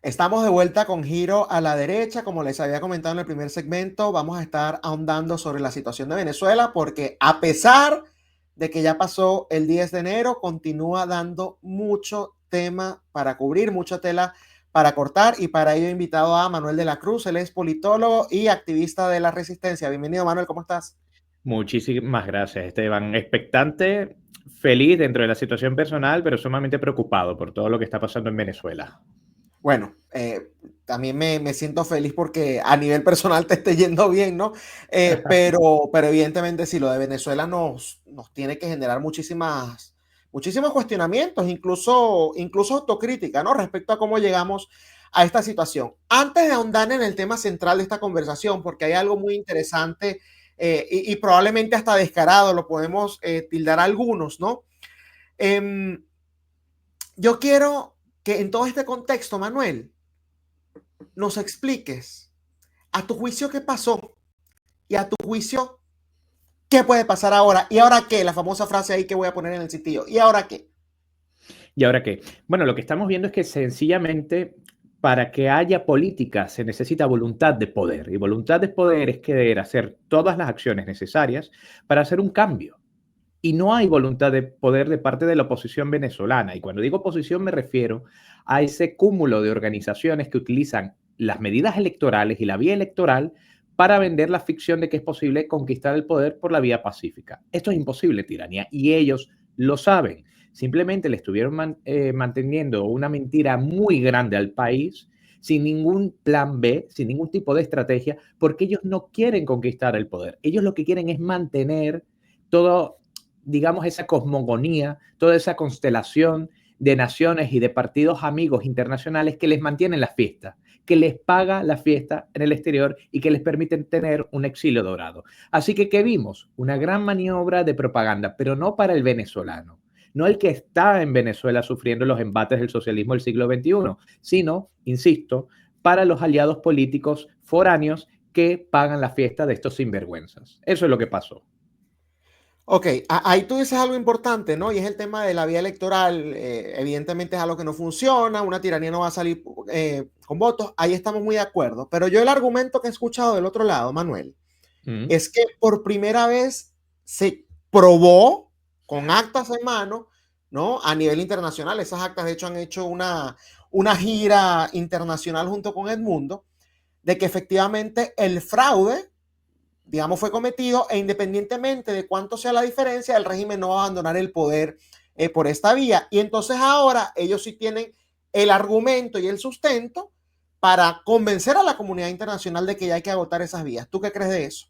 Estamos de vuelta con Giro a la Derecha. Como les había comentado en el primer segmento, vamos a estar ahondando sobre la situación de Venezuela porque a pesar de que ya pasó el 10 de enero, continúa dando mucho tema para cubrir, mucha tela para cortar, y para ello he invitado a Manuel de la Cruz. Él es politólogo y activista de la resistencia. Bienvenido, Manuel, ¿cómo estás? Muchísimas gracias, Esteban. Expectante, feliz dentro de la situación personal, pero sumamente preocupado por todo lo que está pasando en Venezuela. Bueno, también me siento feliz porque a nivel personal te esté yendo bien, ¿no? Pero evidentemente sí, lo de Venezuela nos tiene que generar muchísimos cuestionamientos, incluso autocrítica, ¿no? Respecto a cómo llegamos a esta situación. Antes de ahondar en el tema central de esta conversación, porque hay algo muy interesante y probablemente hasta descarado, lo podemos tildar algunos, ¿no? Em, yo quiero que en todo este contexto, Manuel, nos expliques a tu juicio qué pasó y a tu juicio qué puede pasar ahora. ¿Y ahora qué? La famosa frase ahí que voy a poner en el sitio. ¿Y ahora qué? ¿Y ahora qué? Bueno, lo que estamos viendo es que sencillamente para que haya política se necesita voluntad de poder. Y voluntad de poder es querer hacer todas las acciones necesarias para hacer un cambio. Y no hay voluntad de poder de parte de la oposición venezolana. Y cuando digo oposición me refiero a ese cúmulo de organizaciones que utilizan las medidas electorales y la vía electoral para vender la ficción de que es posible conquistar el poder por la vía pacífica. Esto es imposible, tiranía, y ellos lo saben. Simplemente le estuvieron manteniendo una mentira muy grande al país sin ningún plan B, sin ningún tipo de estrategia, porque ellos no quieren conquistar el poder. Ellos lo que quieren es mantener todo, digamos, esa cosmogonía, toda esa constelación de naciones y de partidos amigos internacionales que les mantienen la fiesta, que les paga la fiesta en el exterior y que les permiten tener un exilio dorado. Así que, ¿qué vimos? Una gran maniobra de propaganda, pero no para el venezolano, no el que está en Venezuela sufriendo los embates del socialismo del siglo XXI, sino, insisto, para los aliados políticos foráneos que pagan la fiesta de estos sinvergüenzas. Eso es lo que pasó. Ok, ahí tú dices algo importante, ¿no? Y es el tema de la vía electoral. Evidentemente es algo que no funciona, una tiranía no va a salir con votos, ahí estamos muy de acuerdo. Pero yo el argumento que he escuchado del otro lado, Manuel, Mm. es que por primera vez se probó con actas en mano, ¿no? A nivel internacional. Esas actas, de hecho, han hecho una gira internacional junto con Edmundo, de que efectivamente el fraude, digamos, fue cometido e independientemente de cuánto sea la diferencia, el régimen no va a abandonar el poder por esta vía. Y entonces ahora ellos sí tienen el argumento y el sustento para convencer a la comunidad internacional de que ya hay que agotar esas vías. ¿Tú qué crees de eso?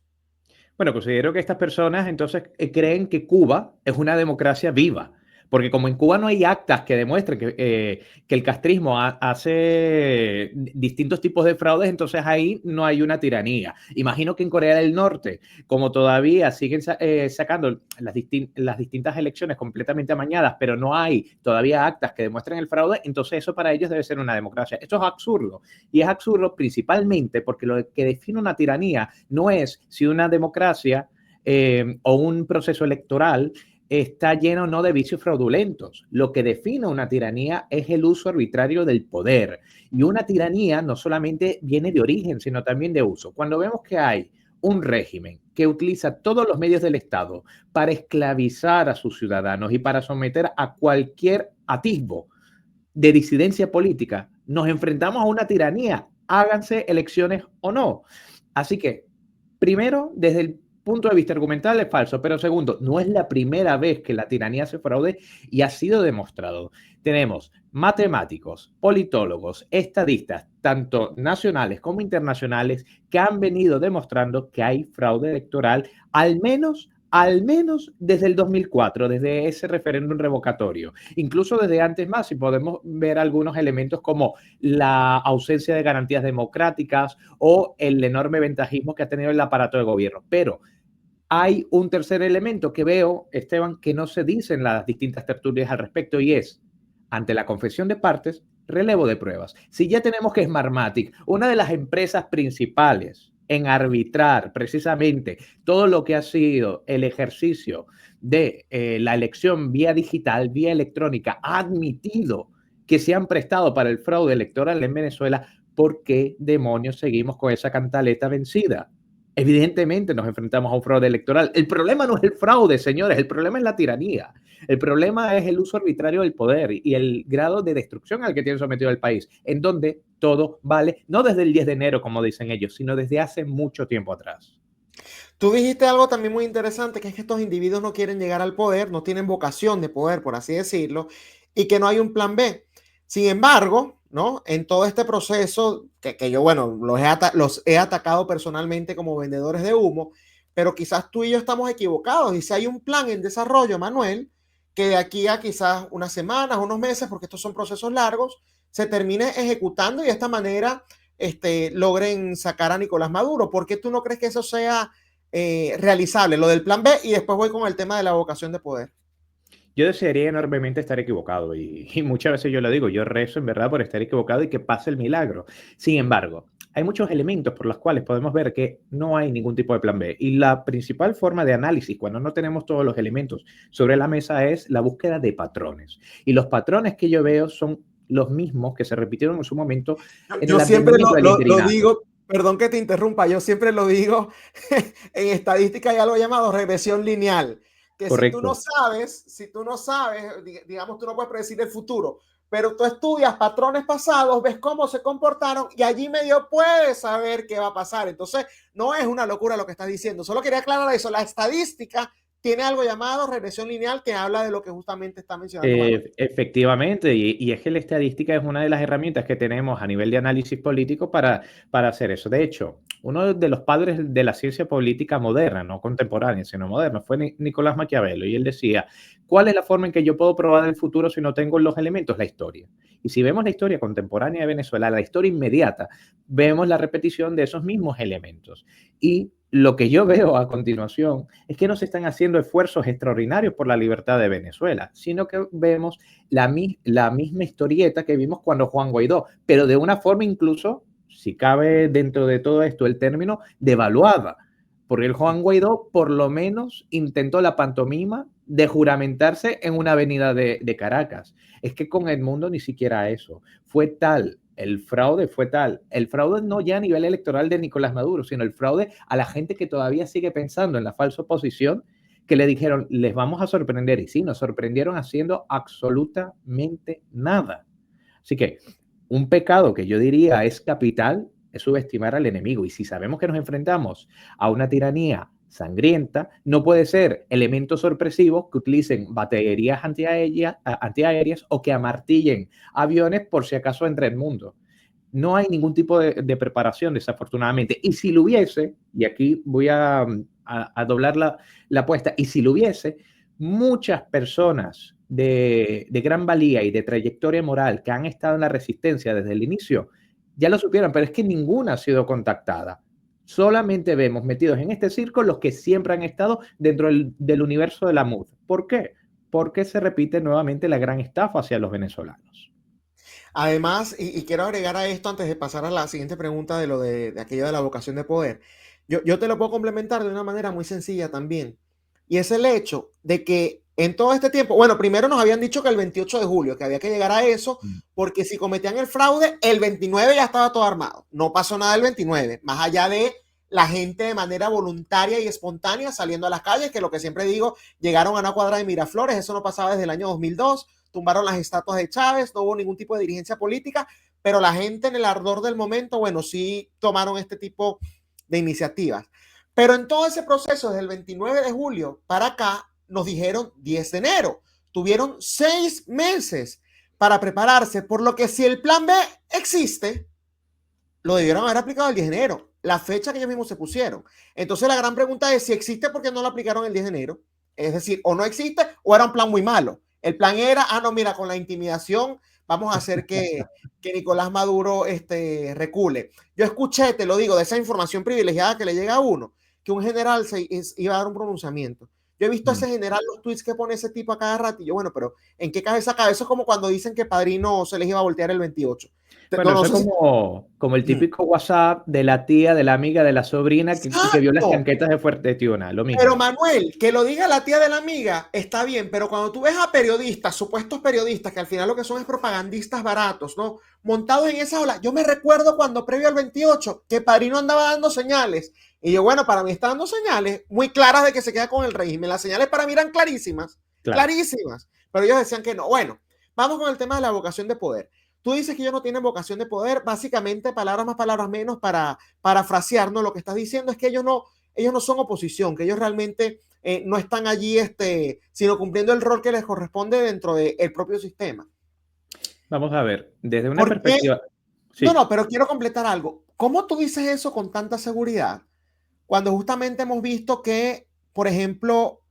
Bueno, considero que estas personas entonces creen que Cuba es una democracia viva, porque como en Cuba no hay actas que demuestren que el castrismo hace distintos tipos de fraudes, entonces ahí no hay una tiranía. Imagino que en Corea del Norte, como todavía siguen sacando las distintas elecciones completamente amañadas, pero no hay todavía actas que demuestren el fraude, entonces eso para ellos debe ser una democracia. Esto es absurdo. Y es absurdo principalmente porque lo que define una tiranía no es si una democracia o un proceso electoral está lleno no de vicios fraudulentos. Lo que define una tiranía es el uso arbitrario del poder. Y una tiranía no solamente viene de origen, sino también de uso. Cuando vemos que hay un régimen que utiliza todos los medios del Estado para esclavizar a sus ciudadanos y para someter a cualquier atisbo de disidencia política, nos enfrentamos a una tiranía, háganse elecciones o no. Así que, primero, desde el punto de vista argumental es falso, pero segundo, no es la primera vez que la tiranía se fraude y ha sido demostrado. Tenemos matemáticos, politólogos, estadistas, tanto nacionales como internacionales, que han venido demostrando que hay fraude electoral, al menos desde el 2004, desde ese referéndum revocatorio, incluso desde antes más, si podemos ver algunos elementos como la ausencia de garantías democráticas o el enorme ventajismo que ha tenido el aparato de gobierno. Pero hay un tercer elemento que veo, Esteban, que no se dice en las distintas tertulias al respecto y es, ante la confesión de partes, relevo de pruebas. Si ya tenemos que Smartmatic, una de las empresas principales en arbitrar precisamente todo lo que ha sido el ejercicio de la elección vía digital, vía electrónica, ha admitido que se han prestado para el fraude electoral en Venezuela, ¿por qué demonios seguimos con esa cantaleta vencida? Evidentemente nos enfrentamos a un fraude electoral. El problema no es el fraude, señores, el problema es la tiranía. El problema es el uso arbitrario del poder y el grado de destrucción al que tiene sometido el país, en donde todo vale, no desde el 10 de enero, como dicen ellos, sino desde hace mucho tiempo atrás. Tú dijiste algo también muy interesante, que es que estos individuos no quieren llegar al poder, no tienen vocación de poder, por así decirlo, y que no hay un plan B. Sin embargo, ¿no? En todo este proceso, que yo, bueno, los he atacado personalmente como vendedores de humo, pero quizás tú y yo estamos equivocados. Y si hay un plan en desarrollo, Manuel, que de aquí a quizás unas semanas, unos meses, porque estos son procesos largos, se termine ejecutando y de esta manera logren sacar a Nicolás Maduro. ¿Por qué tú no crees que eso sea realizable, lo del plan B? Y después voy con el tema de la vocación de poder. Yo desearía enormemente estar equivocado y muchas veces yo lo digo, yo rezo en verdad por estar equivocado y que pase el milagro. Sin embargo, hay muchos elementos por los cuales podemos ver que no hay ningún tipo de plan B. Y la principal forma de análisis, cuando no tenemos todos los elementos sobre la mesa, es la búsqueda de patrones. Y los patrones que yo veo son los mismos que se repitieron en su momento en el Yo siempre advenimiento del lo interinato. digo, perdón que te interrumpa, yo siempre lo digo, en estadística hay algo llamado regresión lineal, que Correcto. si tú no sabes, digamos, tú no puedes predecir el futuro, pero tú estudias patrones pasados, ves cómo se comportaron y allí medio puedes saber qué va a pasar. Entonces, no es una locura lo que estás diciendo, solo quería aclarar eso, la estadística tiene algo llamado regresión lineal que habla de lo que justamente está mencionando Manuel. Efectivamente, y es que la estadística es una de las herramientas que tenemos a nivel de análisis político para hacer eso. De hecho, uno de los padres de la ciencia política moderna, no contemporánea, sino moderna, fue Nicolás Maquiavelo, y él decía, ¿cuál es la forma en que yo puedo probar el futuro si no tengo los elementos? La historia. Y si vemos la historia contemporánea de Venezuela, la historia inmediata, vemos la repetición de esos mismos elementos. Y lo que yo veo a continuación es que no se están haciendo esfuerzos extraordinarios por la libertad de Venezuela, sino que vemos la misma historieta que vimos cuando Juan Guaidó, pero de una forma incluso, si cabe dentro de todo esto el término, devaluada. Porque el Juan Guaidó por lo menos intentó la pantomima de juramentarse en una avenida de Caracas. Es que con Edmundo ni siquiera eso. Fue tal el fraude fue tal. El fraude no ya a nivel electoral de Nicolás Maduro, sino el fraude a la gente que todavía sigue pensando en la falsa oposición, que le dijeron, les vamos a sorprender. Y sí, nos sorprendieron haciendo absolutamente nada. Así que un pecado que yo diría es capital es subestimar al enemigo. Y si sabemos que nos enfrentamos a una tiranía sangrienta, no puede ser elementos sorpresivos que utilicen baterías antiaéreas o que amartillen aviones por si acaso entra el mundo. No hay ningún tipo de preparación, desafortunadamente. Y si lo hubiese, y aquí voy a doblar la apuesta, y si lo hubiese, muchas personas de gran valía y de trayectoria moral que han estado en la resistencia desde el inicio, ya lo supieron, pero es que ninguna ha sido contactada. Solamente vemos metidos en este circo los que siempre han estado dentro del universo de la MUD. ¿Por qué? Porque se repite nuevamente la gran estafa hacia los venezolanos. Además, y quiero agregar a esto antes de pasar a la siguiente pregunta de lo de aquello de la vocación de poder. Yo te lo puedo complementar de una manera muy sencilla también. Y es el hecho de que en todo este tiempo, bueno, primero nos habían dicho que el 28 de julio, que había que llegar a eso, porque si cometían el fraude, el 29 ya estaba todo armado. No pasó nada el 29, más allá de la gente de manera voluntaria y espontánea saliendo a las calles, que lo que siempre digo, llegaron a una cuadra de Miraflores, eso no pasaba desde el año 2002, tumbaron las estatuas de Chávez, no hubo ningún tipo de dirigencia política, pero la gente en el ardor del momento, bueno, sí tomaron este tipo de iniciativas. Pero en todo ese proceso, desde el 29 de julio para acá, nos dijeron 10 de enero. Tuvieron 6 meses para prepararse, por lo que si el plan B existe, lo debieron haber aplicado el 10 de enero, la fecha que ellos mismos se pusieron. Entonces la gran pregunta es si existe, ¿por qué no lo aplicaron el 10 de enero? Es decir, o no existe o era un plan muy malo. El plan era, no, mira, con la intimidación vamos a hacer que Nicolás Maduro recule. Yo escuché, te lo digo, de esa información privilegiada que le llega a uno, que un general iba a dar un pronunciamiento. Yo he visto a ese general los tweets que pone ese tipo a cada rato y yo, bueno, pero ¿en qué cabeza cabe? Eso es como cuando dicen que Padrino se les iba a voltear el 28. Bueno, eso es como el típico WhatsApp de la tía, de la amiga, de la sobrina que vio las tanquetas de Fuerteventura, lo mismo. Pero Manuel, que lo diga la tía de la amiga está bien, pero cuando tú ves a periodistas, supuestos periodistas, que al final lo que son es propagandistas baratos, ¿no? Montados en esa ola. Yo me recuerdo cuando previo al 28, que Padrino andaba dando señales. Y yo, bueno, para mí está dando señales muy claras de que se queda con el régimen. Las señales para mí eran clarísimas, claro. Clarísimas. Pero ellos decían que no. Bueno, vamos con el tema de la vocación de poder. Tú dices que ellos no tienen vocación de poder, básicamente, palabras más, palabras menos, para parafrasear, ¿no? Lo que estás diciendo es que ellos no son oposición, que ellos realmente no están allí, sino cumpliendo el rol que les corresponde dentro del propio sistema. Vamos a ver, desde una perspectiva... Sí. No, pero quiero completar algo. ¿Cómo tú dices eso con tanta seguridad? Cuando justamente hemos visto que, por ejemplo,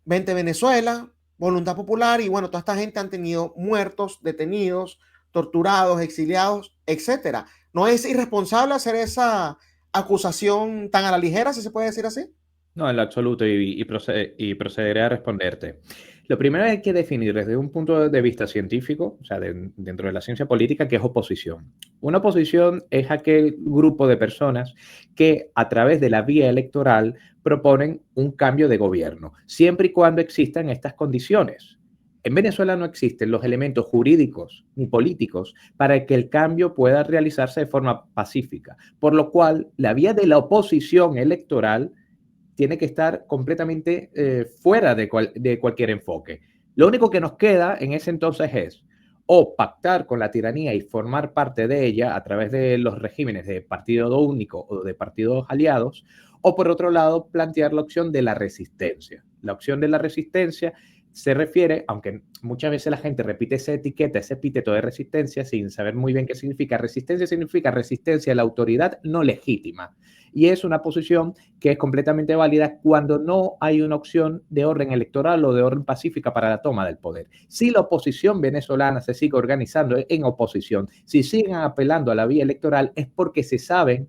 Vente Venezuela, Voluntad Popular y bueno, toda esta gente han tenido muertos, detenidos, torturados, exiliados, etcétera. ¿No es irresponsable hacer esa acusación tan a la ligera, si se puede decir así? No, en lo absoluto, y procederé a responderte. Lo primero hay que definir desde un punto de vista científico, o sea, dentro de la ciencia política, qué es oposición. Una oposición es aquel grupo de personas que a través de la vía electoral proponen un cambio de gobierno, siempre y cuando existan estas condiciones. En Venezuela no existen los elementos jurídicos ni políticos para que el cambio pueda realizarse de forma pacífica, por lo cual la vía de la oposición electoral tiene que estar completamente fuera de cualquier enfoque. Lo único que nos queda en ese entonces es o pactar con la tiranía y formar parte de ella a través de los regímenes de partido único o de partidos aliados, o por otro lado plantear la opción de la resistencia. La opción de la resistencia se refiere, aunque muchas veces la gente repite esa etiqueta, ese epíteto de resistencia sin saber muy bien qué significa. Resistencia significa resistencia a la autoridad no legítima. Y es una posición que es completamente válida cuando no hay una opción de orden electoral o de orden pacífica para la toma del poder. Si la oposición venezolana se sigue organizando en oposición, si siguen apelando a la vía electoral, es porque se saben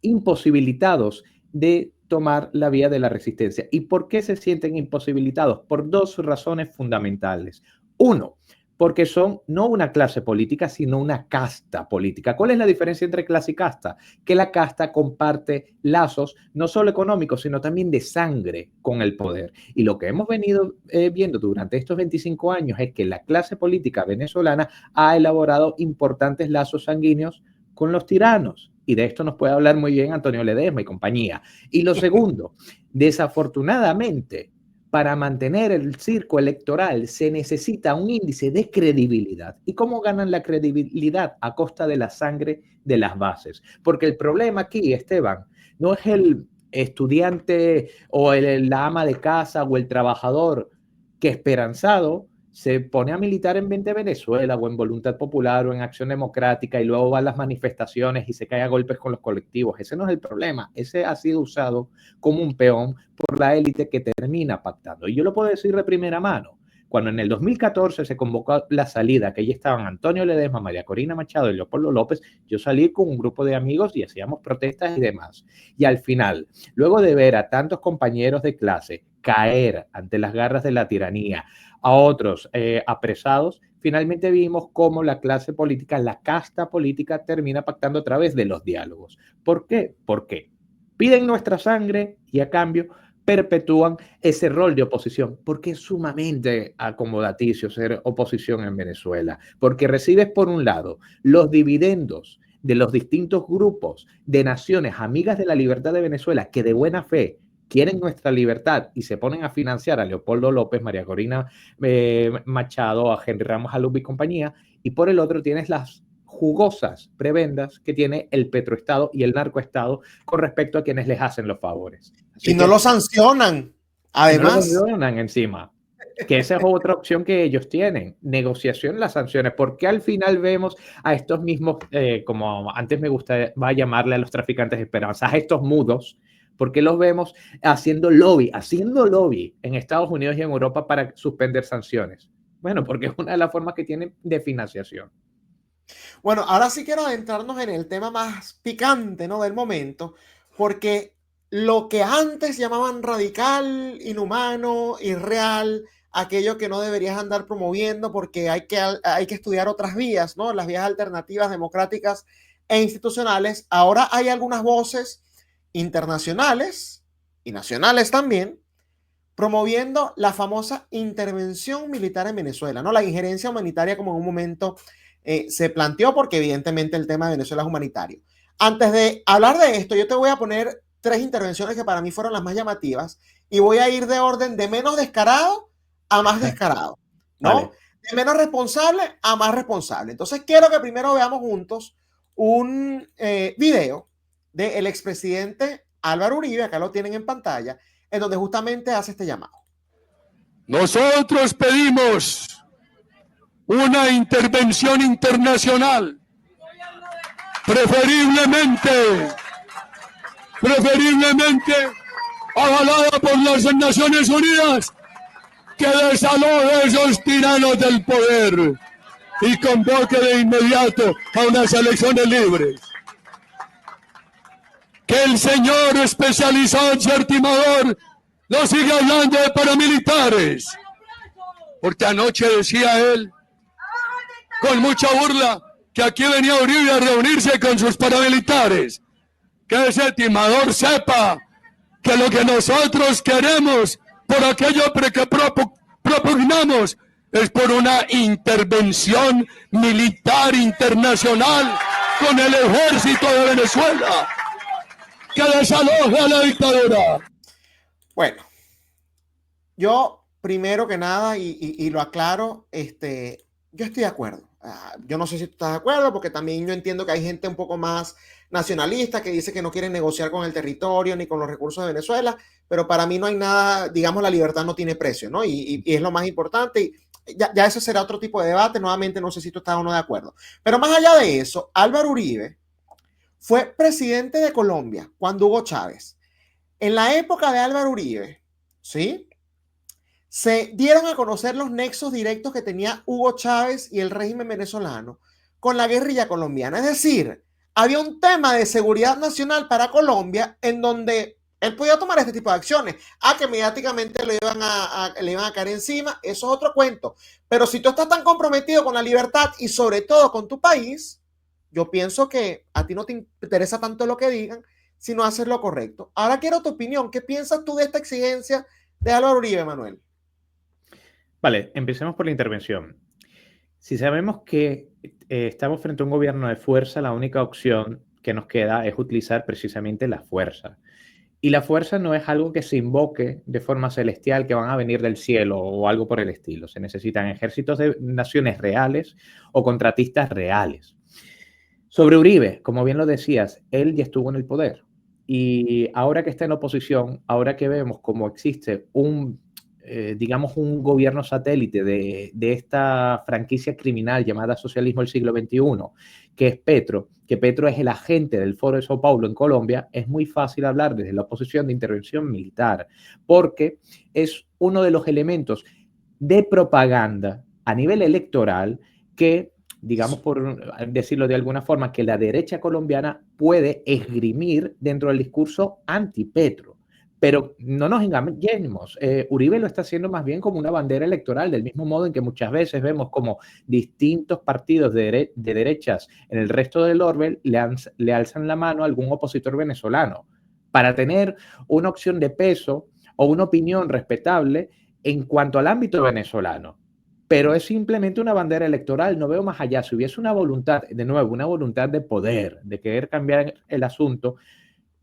imposibilitados de tomar la vía de la resistencia. ¿Y por qué se sienten imposibilitados? Por dos razones fundamentales. Uno, porque son no una clase política, sino una casta política. ¿Cuál es la diferencia entre clase y casta? Que la casta comparte lazos no solo económicos, sino también de sangre con el poder. Y lo que hemos venido viendo durante estos 25 años es que la clase política venezolana ha elaborado importantes lazos sanguíneos con los tiranos. Y de esto nos puede hablar muy bien Antonio Ledesma y compañía. Y lo segundo, desafortunadamente, para mantener el circo electoral se necesita un índice de credibilidad. ¿Y cómo ganan la credibilidad? A costa de la sangre de las bases. Porque el problema aquí, Esteban, no es el estudiante o la ama de casa o el trabajador que esperanzado se pone a militar en 20 Venezuela o en Voluntad Popular o en Acción Democrática y luego va a las manifestaciones y se cae a golpes con los colectivos. Ese no es el problema. Ese ha sido usado como un peón por la élite que termina pactando. Y yo lo puedo decir de primera mano. Cuando en el 2014 se convocó la salida, que allí estaban Antonio Ledesma, María Corina Machado y Leopoldo López, yo salí con un grupo de amigos y hacíamos protestas y demás. Y al final, luego de ver a tantos compañeros de clase caer ante las garras de la tiranía, a otros apresados, finalmente vimos cómo la clase política, la casta política, termina pactando a través de los diálogos. ¿Por qué? Porque piden nuestra sangre y a cambio perpetúan ese rol de oposición, porque es sumamente acomodaticio ser oposición en Venezuela, porque recibes por un lado los dividendos de los distintos grupos de naciones amigas de la libertad de Venezuela que de buena fe quieren nuestra libertad y se ponen a financiar a Leopoldo López, María Corina Machado, a Henry Ramos Alub y compañía, y por el otro tienes las jugosas prebendas que tiene el petroestado y el narcoestado con respecto a quienes les hacen los favores. Así y no lo sancionan, además. No lo sancionan encima. Que esa es otra opción que ellos tienen, negociación las sanciones, porque al final vemos a estos mismos, como antes me gustaba llamarle a los traficantes de esperanzas, a estos mudos, porque los vemos haciendo lobby en Estados Unidos y en Europa para suspender sanciones. Bueno, porque es una de las formas que tienen de financiación. Bueno, ahora sí quiero adentrarnos en el tema más picante, ¿no?, del momento, porque lo que antes llamaban radical, inhumano, irreal, aquello que no deberías andar promoviendo porque hay que estudiar otras vías, ¿no? Las vías alternativas, democráticas e institucionales. Ahora hay algunas voces internacionales y nacionales también promoviendo la famosa intervención militar en Venezuela, ¿no? La injerencia humanitaria como en un momento se planteó porque evidentemente el tema de Venezuela es humanitario. Antes de hablar de esto, yo te voy a poner 3 intervenciones que para mí fueron las más llamativas y voy a ir de orden de menos descarado a más descarado, ¿no? Vale. De menos responsable a más responsable. Entonces quiero que primero veamos juntos un video del expresidente Álvaro Uribe, acá lo tienen en pantalla, en donde justamente hace este llamado. Nosotros pedimos una intervención internacional, preferiblemente avalada por las Naciones Unidas, que desaloje a esos tiranos del poder y convoque de inmediato a unas elecciones libres. Que el señor especializado Timador no siga hablando de paramilitares, porque anoche decía él, con mucha burla, que aquí venía Uribe a reunirse con sus paramilitares. Que ese timador sepa que lo que nosotros queremos, por aquello que propugnamos, es por una intervención militar internacional con el ejército de Venezuela, que desaloje a la dictadura. Bueno, yo primero que nada, y lo aclaro, yo estoy de acuerdo. Yo no sé si tú estás de acuerdo, porque también yo entiendo que hay gente un poco más nacionalista que dice que no quieren negociar con el territorio ni con los recursos de Venezuela, pero para mí no hay nada, digamos, la libertad no tiene precio, ¿no? Y es lo más importante. Y ya eso será otro tipo de debate. Nuevamente, no sé si tú estás o no de acuerdo. Pero más allá de eso, Álvaro Uribe fue presidente de Colombia cuando Hugo Chávez. En la época de Álvaro Uribe, ¿sí?, se dieron a conocer los nexos directos que tenía Hugo Chávez y el régimen venezolano con la guerrilla colombiana. Es decir, había un tema de seguridad nacional para Colombia en donde él podía tomar este tipo de acciones. Que mediáticamente le iban a caer encima, eso es otro cuento. Pero si tú estás tan comprometido con la libertad y sobre todo con tu país, yo pienso que a ti no te interesa tanto lo que digan, sino hacer lo correcto. Ahora quiero tu opinión. ¿Qué piensas tú de esta exigencia de Álvaro Uribe, Manuel? Vale, empecemos por la intervención. Si sabemos que estamos frente a un gobierno de fuerza, la única opción que nos queda es utilizar precisamente la fuerza. Y la fuerza no es algo que se invoque de forma celestial, que van a venir del cielo o algo por el estilo. Se necesitan ejércitos de naciones reales o contratistas reales. Sobre Uribe, como bien lo decías, él ya estuvo en el poder. Y ahora que está en la oposición, ahora que vemos cómo existe digamos, un gobierno satélite de esta franquicia criminal llamada socialismo del siglo XXI, que es Petro, que Petro es el agente del Foro de Sao Paulo en Colombia, es muy fácil hablar desde la oposición de intervención militar, porque es uno de los elementos de propaganda a nivel electoral que, digamos, por decirlo de alguna forma, que la derecha colombiana puede esgrimir dentro del discurso anti-Petro. Pero no nos engañemos, Uribe lo está haciendo más bien como una bandera electoral, del mismo modo en que muchas veces vemos como distintos partidos de derechas en el resto del orbe le alzan la mano a algún opositor venezolano para tener una opción de peso o una opinión respetable en cuanto al ámbito venezolano. Pero es simplemente una bandera electoral, no veo más allá. Si hubiese una voluntad, de nuevo, una voluntad de poder, de querer cambiar el asunto,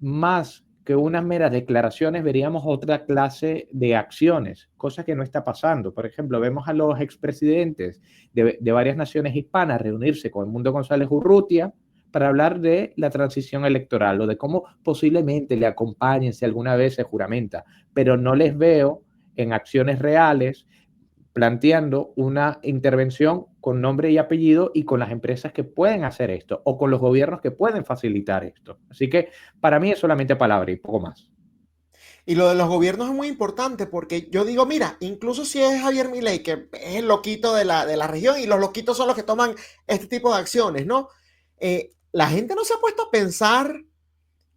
más que unas meras declaraciones, veríamos otra clase de acciones, cosa que no está pasando. Por ejemplo, vemos a los expresidentes de varias naciones hispanas reunirse con Edmundo González Urrutia para hablar de la transición electoral o de cómo posiblemente le acompañen si alguna vez se juramenta, pero no les veo en acciones reales planteando una intervención con nombre y apellido y con las empresas que pueden hacer esto o con los gobiernos que pueden facilitar esto. Así que para mí es solamente palabra y poco más. Y lo de los gobiernos es muy importante porque yo digo, mira, incluso si es Javier Milei, que es el loquito de la región y los loquitos son los que toman este tipo de acciones, ¿no? La gente no se ha puesto a pensar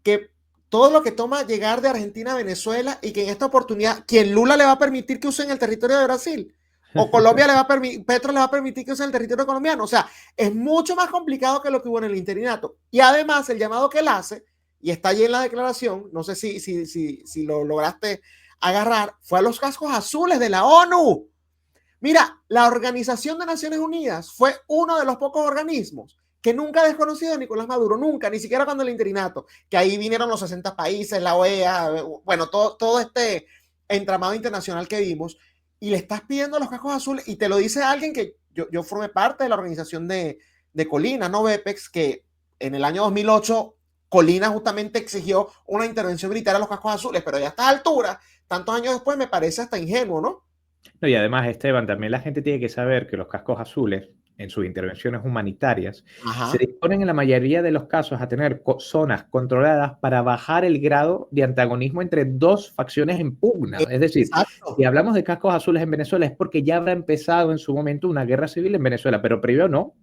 que todo lo que toma llegar de Argentina a Venezuela y que en esta oportunidad, ¿quién Lula le va a permitir que usen el territorio de Brasil? O Colombia le va a permitir, Petro le va a permitir que usen el territorio colombiano. O sea, es mucho más complicado que lo que hubo en el interinato. Y además, el llamado que él hace, y está allí en la declaración, no sé si lo lograste agarrar, fue a los cascos azules de la ONU. Mira, la Organización de Naciones Unidas fue uno de los pocos organismos que nunca ha desconocido a Nicolás Maduro, nunca, ni siquiera cuando el interinato, que ahí vinieron los 60 países, la OEA, bueno, todo este entramado internacional que vimos, y le estás pidiendo los cascos azules, y te lo dice alguien que yo formé parte de la organización de Colina, ¿no? BEPEX, que en el año 2008 Colina justamente exigió una intervención militar a los cascos azules, pero ya a estas alturas, tantos años después, me parece hasta ingenuo, ¿no? No, y además, Esteban, también la gente tiene que saber que los cascos azules, en sus intervenciones humanitarias, se disponen en la mayoría de los casos a tener zonas controladas para bajar el grado de antagonismo entre dos facciones en pugna. Es decir, si hablamos de cascos azules en Venezuela es porque ya habrá empezado en su momento una guerra civil en Venezuela, pero primero no.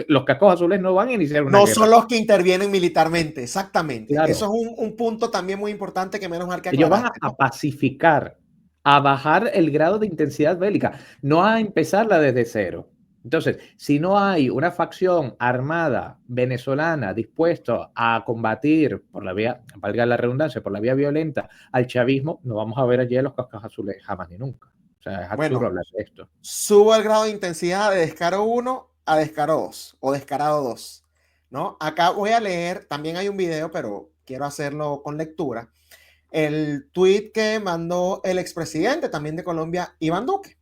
Los cascos azules no van a iniciar una guerra. No son los que intervienen militarmente, exactamente. Claro. Eso es un punto también muy importante que menos mal que ellos van a pacificar, a bajar el grado de intensidad bélica, no a empezarla desde cero. Entonces, si no hay una facción armada venezolana dispuesta a combatir por la vía, valga la redundancia, por la vía violenta al chavismo, no vamos a ver allí a los cascos azules jamás ni nunca. O sea, es absurdo hablar de esto. Subo el grado de intensidad de descaro 1 a descaro 2 o descarado 2, ¿no? Acá voy a leer, también hay un video, pero quiero hacerlo con lectura. El tweet que mandó el expresidente también de Colombia, Iván Duque.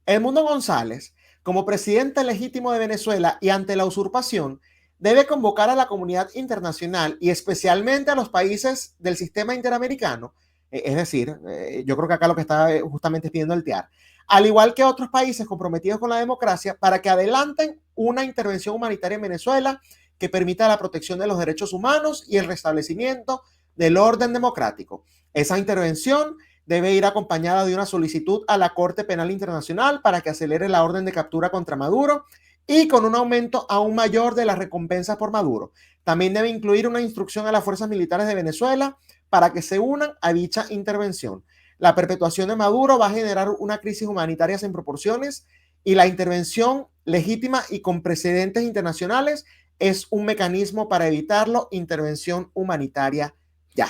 Edmundo González, como presidente legítimo de Venezuela y ante la usurpación, debe convocar a la comunidad internacional y especialmente a los países del sistema interamericano, es decir, yo creo que acá lo que está justamente pidiendo el TIAR, al igual que otros países comprometidos con la democracia, para que adelanten una intervención humanitaria en Venezuela que permita la protección de los derechos humanos y el restablecimiento del orden democrático. Esa intervención debe ir acompañada de una solicitud a la Corte Penal Internacional para que acelere la orden de captura contra Maduro y con un aumento aún mayor de las recompensas por Maduro. También debe incluir una instrucción a las fuerzas militares de Venezuela para que se unan a dicha intervención. La perpetuación de Maduro va a generar una crisis humanitaria sin proporciones y la intervención legítima y con precedentes internacionales es un mecanismo para evitarlo. Intervención humanitaria ya.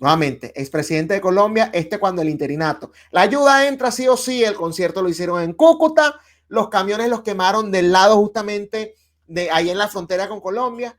Nuevamente, expresidente de Colombia, cuando el interinato. La ayuda entra sí o sí, el concierto lo hicieron en Cúcuta, los camiones los quemaron del lado justamente de ahí en la frontera con Colombia.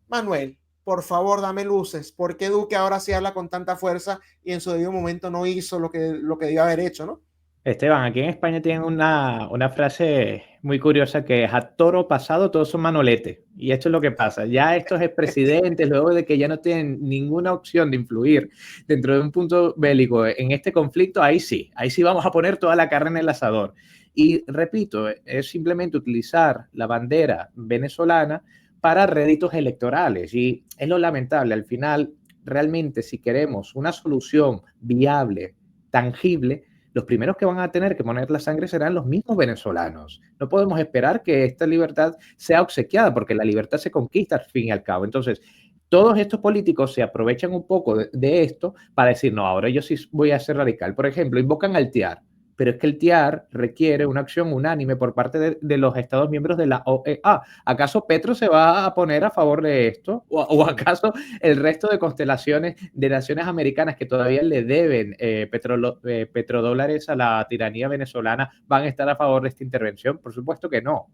Manuel, por favor, dame luces. ¿Por qué Duque ahora sí habla con tanta fuerza y en su debido momento no hizo lo que debió haber hecho, ¿no? Esteban, aquí en España tienen una frase muy curiosa que es: a toro pasado todos son manolete. Y esto es lo que pasa. Ya estos expresidentes, luego de que ya no tienen ninguna opción de influir dentro de un punto bélico en este conflicto, ahí sí vamos a poner toda la carne en el asador. Y repito, es simplemente utilizar la bandera venezolana para réditos electorales. Y es lo lamentable. Al final, realmente, si queremos una solución viable, tangible, los primeros que van a tener que poner la sangre serán los mismos venezolanos. No podemos esperar que esta libertad sea obsequiada, porque la libertad se conquista al fin y al cabo. Entonces, todos estos políticos se aprovechan un poco de esto para decir, no, ahora yo sí voy a ser radical. Por ejemplo, invocan al TIAR, pero es que el TIAR requiere una acción unánime por parte de los Estados miembros de la OEA. ¿Acaso Petro se va a poner a favor de esto? ¿O acaso el resto de constelaciones de naciones americanas que todavía le deben petrodólares a la tiranía venezolana van a estar a favor de esta intervención? Por supuesto que no.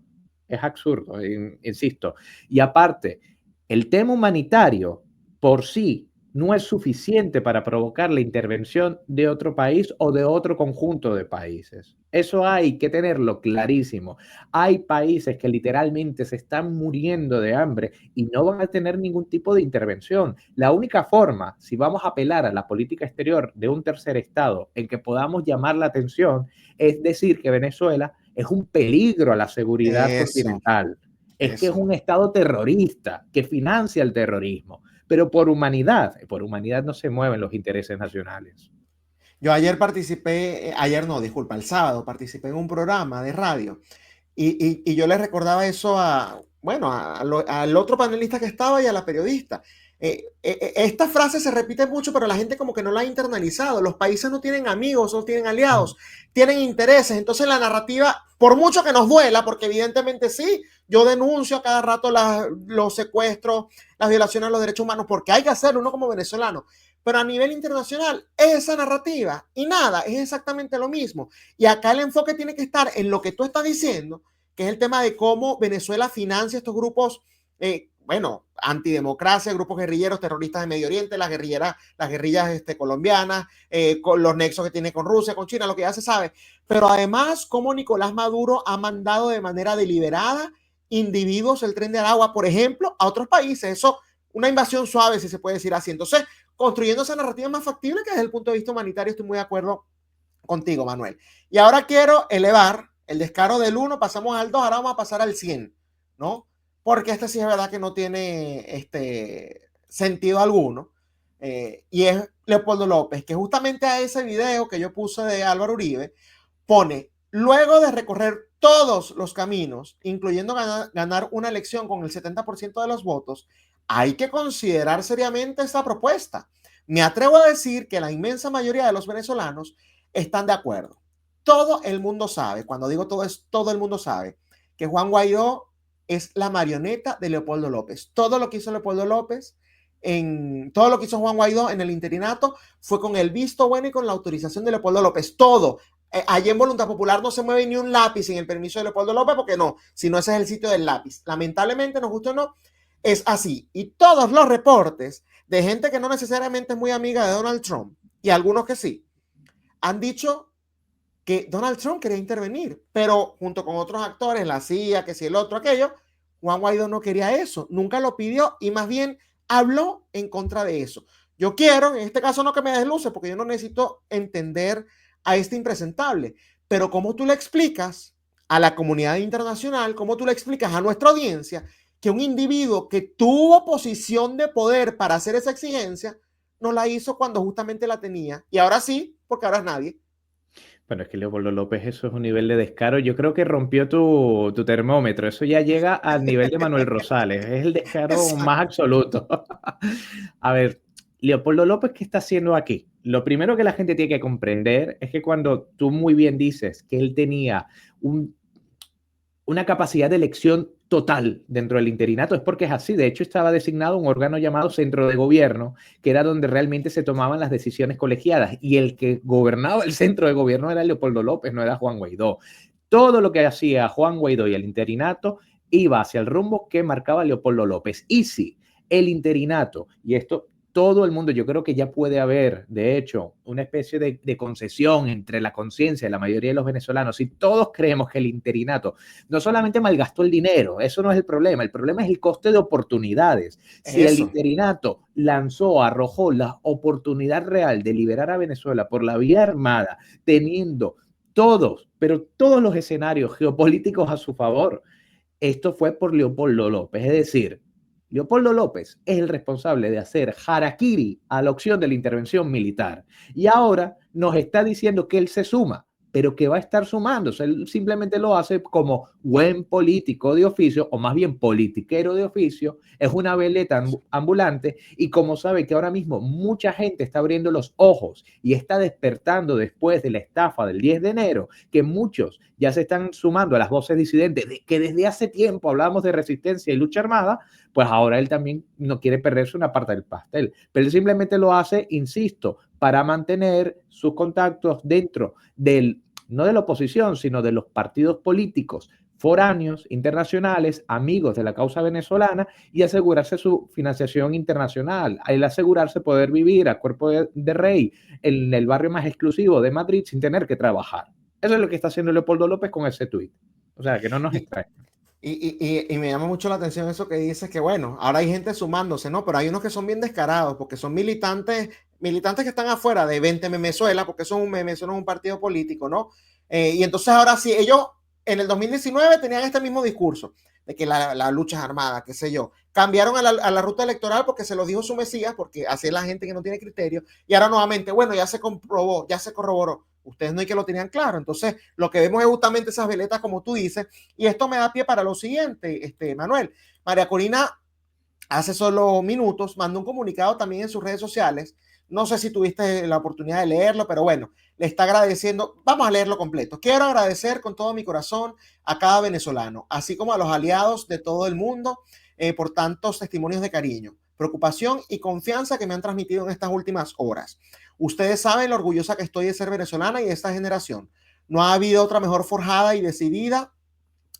Es absurdo, insisto. Y aparte, el tema humanitario por sí no es suficiente para provocar la intervención de otro país o de otro conjunto de países. Eso hay que tenerlo clarísimo. Hay países que literalmente se están muriendo de hambre y no van a tener ningún tipo de intervención. La única forma, si vamos a apelar a la política exterior de un tercer estado en que podamos llamar la atención, es decir que Venezuela es un peligro a la seguridad continental. Es que es un estado terrorista que financia el terrorismo. Pero por humanidad no se mueven los intereses nacionales. Yo ayer participé, el sábado participé en un programa de radio y yo le recordaba eso al otro panelista que estaba y a la periodista. Esta frase se repite mucho, pero la gente como que no la ha internalizado. Los países no tienen amigos, no tienen aliados, tienen intereses. Entonces la narrativa, por mucho que nos duela, porque evidentemente sí, yo denuncio a cada rato los secuestros, las violaciones a los derechos humanos, porque hay que hacerlo uno como venezolano. Pero a nivel internacional, esa narrativa y nada, es exactamente lo mismo. Y acá el enfoque tiene que estar en lo que tú estás diciendo, que es el tema de cómo Venezuela financia estos grupos, bueno, antidemocracia, grupos guerrilleros, terroristas de Medio Oriente, las guerrillas colombianas, con los nexos que tiene con Rusia, con China, lo que ya se sabe. Pero además, cómo Nicolás Maduro ha mandado de manera deliberada individuos el Tren de Aragua, por ejemplo, a otros países. Eso, una invasión suave, si se puede decir así. Entonces, construyendo esa narrativa más factible, que desde el punto de vista humanitario estoy muy de acuerdo contigo, Manuel. Y ahora quiero elevar el descaro del 1, pasamos al 2, ahora vamos a pasar al 100, ¿no? Porque este sí es verdad que no tiene sentido alguno. Y es Leopoldo López, que justamente a ese video que yo puse de Álvaro Uribe, pone, luego de recorrer todos los caminos, incluyendo ganar una elección con el 70% de los votos, hay que considerar seriamente esta propuesta. Me atrevo a decir que la inmensa mayoría de los venezolanos están de acuerdo. Todo el mundo sabe, cuando digo todo es todo el mundo sabe, que Juan Guaidó es la marioneta de Leopoldo López. Todo lo que hizo Leopoldo López, todo lo que hizo Juan Guaidó en el interinato fue con el visto bueno y con la autorización de Leopoldo López. Todo. Allí en Voluntad Popular no se mueve ni un lápiz sin el permiso de Leopoldo López, porque no, si no ese es el sitio del lápiz. Lamentablemente, nos gusta o no, es así. Y todos los reportes de gente que no necesariamente es muy amiga de Donald Trump, y algunos que sí, han dicho que Donald Trump quería intervenir, pero junto con otros actores, la CIA, que si el otro, aquello, Juan Guaidó no quería eso, nunca lo pidió y más bien habló en contra de eso. Yo quiero, en este caso no que me desluce, porque yo no necesito entender a este impresentable, pero cómo tú le explicas a la comunidad internacional, cómo tú le explicas a nuestra audiencia que un individuo que tuvo posición de poder para hacer esa exigencia no la hizo cuando justamente la tenía, y ahora sí, porque ahora es nadie. Bueno, es que Leopoldo López, eso es un nivel de descaro. Yo creo que rompió tu termómetro. Eso ya llega al nivel de Manuel Rosales. Es el descaro más absoluto. A ver, Leopoldo López, ¿qué está haciendo aquí? Lo primero que la gente tiene que comprender es que cuando tú muy bien dices que él tenía una capacidad de elección total dentro del interinato, es porque es así. De hecho, estaba designado un órgano llamado Centro de Gobierno, que era donde realmente se tomaban las decisiones colegiadas, y el que gobernaba el centro de gobierno era Leopoldo López, no era Juan Guaidó. Todo lo que hacía Juan Guaidó y el interinato iba hacia el rumbo que marcaba Leopoldo López. Y sí, el interinato, y esto todo el mundo, yo creo que ya puede haber, de hecho, una especie de concesión entre la conciencia de la mayoría de los venezolanos. Si todos creemos que el interinato no solamente malgastó el dinero, eso no es el problema es el coste de oportunidades. Si el interinato lanzó, arrojó la oportunidad real de liberar a Venezuela por la vía armada, teniendo todos, pero todos los escenarios geopolíticos a su favor, esto fue por Leopoldo López, es decir, Leopoldo López es el responsable de hacer harakiri a la opción de la intervención militar. Y ahora nos está diciendo que él se suma, pero que va a estar sumándose. Él simplemente lo hace como buen político de oficio, o más bien politiquero de oficio. Es una veleta ambulante, y como sabe que ahora mismo mucha gente está abriendo los ojos y está despertando después de la estafa del 10 de enero, que muchos ya se están sumando a las voces disidentes, de que desde hace tiempo hablábamos de resistencia y lucha armada, pues ahora él también no quiere perderse una parte del pastel. Pero él simplemente lo hace, insisto, para mantener sus contactos dentro del, no de la oposición, sino de los partidos políticos foráneos, internacionales, amigos de la causa venezolana, y asegurarse su financiación internacional, el asegurarse poder vivir a cuerpo de rey en el barrio más exclusivo de Madrid sin tener que trabajar. Eso es lo que está haciendo Leopoldo López con ese tuit. O sea, que no nos extrae. Y me llama mucho la atención eso que dices, que bueno, ahora hay gente sumándose, ¿no? Pero hay unos que son bien descarados, porque son militantes que están afuera de 20 Venezuela, porque eso no es un partido político, ¿no? Y entonces ahora sí, ellos en el 2019 tenían este mismo discurso, de que la lucha es armada, qué sé yo. Cambiaron a la ruta electoral porque se lo dijo su Mesías, porque así es la gente que no tiene criterio, y ahora nuevamente, bueno, ya se comprobó, ya se corroboró. Ustedes no hay que lo tenían claro. Entonces, lo que vemos es justamente esas veletas, como tú dices, y esto me da pie para lo siguiente, Manuel. María Corina hace solo minutos, mandó un comunicado también en sus redes sociales. No sé si tuviste la oportunidad de leerlo, pero bueno, le está agradeciendo. Vamos a leerlo completo. Quiero agradecer con todo mi corazón a cada venezolano, así como a los aliados de todo el mundo, por tantos testimonios de cariño, preocupación y confianza que me han transmitido en estas últimas horas. Ustedes saben lo orgullosa que estoy de ser venezolana y de esta generación. No ha habido otra mejor forjada y decidida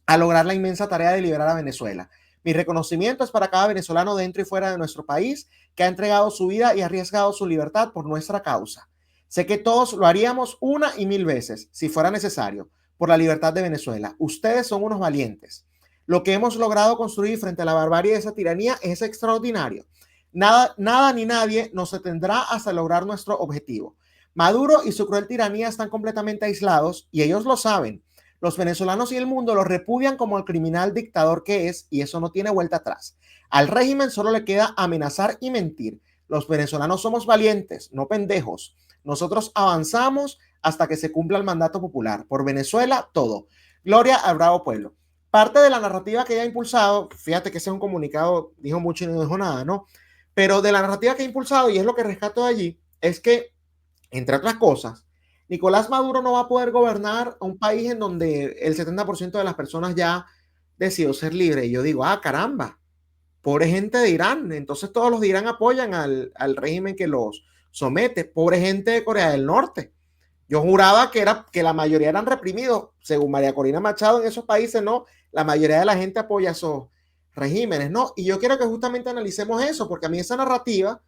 a lograr la inmensa tarea de liberar a Venezuela. Mi reconocimiento es para cada venezolano dentro y fuera de nuestro país que ha entregado su vida y arriesgado su libertad por nuestra causa. Sé que todos lo haríamos una y mil veces, si fuera necesario, por la libertad de Venezuela. Ustedes son unos valientes. Lo que hemos logrado construir frente a la barbarie de esa tiranía es extraordinario. Nada ni nadie nos detendrá hasta lograr nuestro objetivo. Maduro y su cruel tiranía están completamente aislados y ellos lo saben. Los venezolanos y el mundo lo repudian como el criminal dictador que es, y eso no tiene vuelta atrás. Al régimen solo le queda amenazar y mentir. Los venezolanos somos valientes, no pendejos. Nosotros avanzamos hasta que se cumpla el mandato popular. Por Venezuela, todo. Gloria al bravo pueblo. Parte de la narrativa que ella ha impulsado, fíjate que ese es un comunicado, dijo mucho y no dijo nada, ¿no? Pero de la narrativa que ha impulsado, y es lo que rescato de allí, es que, entre otras cosas, Nicolás Maduro no va a poder gobernar un país en donde el 70% de las personas ya decidió ser libre. Y yo digo, caramba, pobre gente de Irán. Entonces todos los de Irán apoyan al régimen que los somete. Pobre gente de Corea del Norte. Yo juraba que la mayoría eran reprimidos. Según María Corina Machado, en esos países no. La mayoría de la gente apoya esos regímenes, ¿no? Y yo quiero que justamente analicemos eso, porque a mí esa narrativa,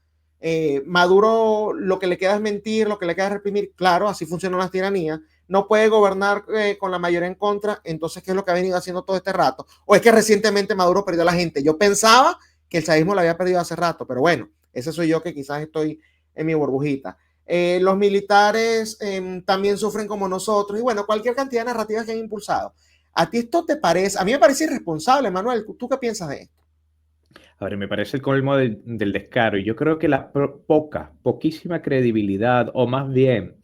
Maduro lo que le queda es mentir, lo que le queda es reprimir. Claro, así funcionan las tiranías. No puede gobernar con la mayoría en contra. Entonces, ¿qué es lo que ha venido haciendo todo este rato? O es que recientemente Maduro perdió a la gente. Yo pensaba que el chavismo lo había perdido hace rato, pero bueno, ese soy yo que quizás estoy en mi burbujita. Los militares también sufren como nosotros y bueno, cualquier cantidad de narrativas que han impulsado. ¿A ti esto te parece? A mí me parece irresponsable, Manuel. ¿Tú qué piensas de esto? A ver, me parece el colmo del descaro. Y yo creo que la poquísima credibilidad, o más bien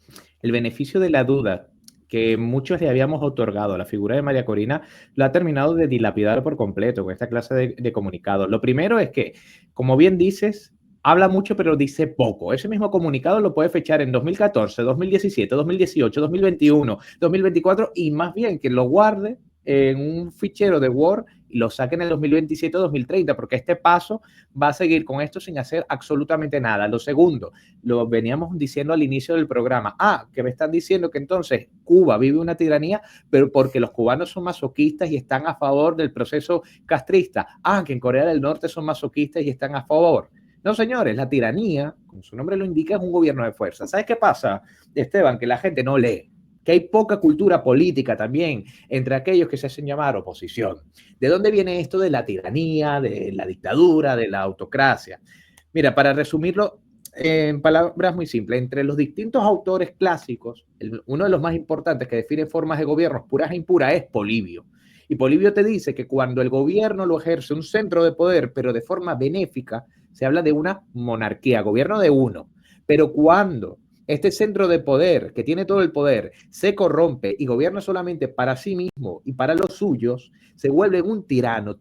el beneficio de la duda que muchos le habíamos otorgado a la figura de María Corina, lo ha terminado de dilapidar por completo con esta clase de comunicados. Lo primero es que, como bien dices, habla mucho pero dice poco. Ese mismo comunicado lo puede fechar en 2014, 2017, 2018, 2021, 2024 y más bien que lo guarde en un fichero de Word y lo saquen en el 2027 o 2030, porque este paso va a seguir con esto sin hacer absolutamente nada. Lo segundo, lo veníamos diciendo al inicio del programa, que me están diciendo que entonces Cuba vive una tiranía, pero porque los cubanos son masoquistas y están a favor del proceso castrista. Que en Corea del Norte son masoquistas y están a favor. No, señores, la tiranía, como su nombre lo indica, es un gobierno de fuerza. ¿Sabes qué pasa, Esteban? Que la gente no lee, que hay poca cultura política también entre aquellos que se hacen llamar oposición. ¿De dónde viene esto de la tiranía, de la dictadura, de la autocracia? Mira, para resumirlo en palabras muy simples, entre los distintos autores clásicos, uno de los más importantes que define formas de gobiernos puras e impuras es Polibio. Y Polibio te dice que cuando el gobierno lo ejerce un centro de poder, pero de forma benéfica, se habla de una monarquía, gobierno de uno. Pero cuando este centro de poder, que tiene todo el poder, se corrompe y gobierna solamente para sí mismo y para los suyos, se vuelve un tirano.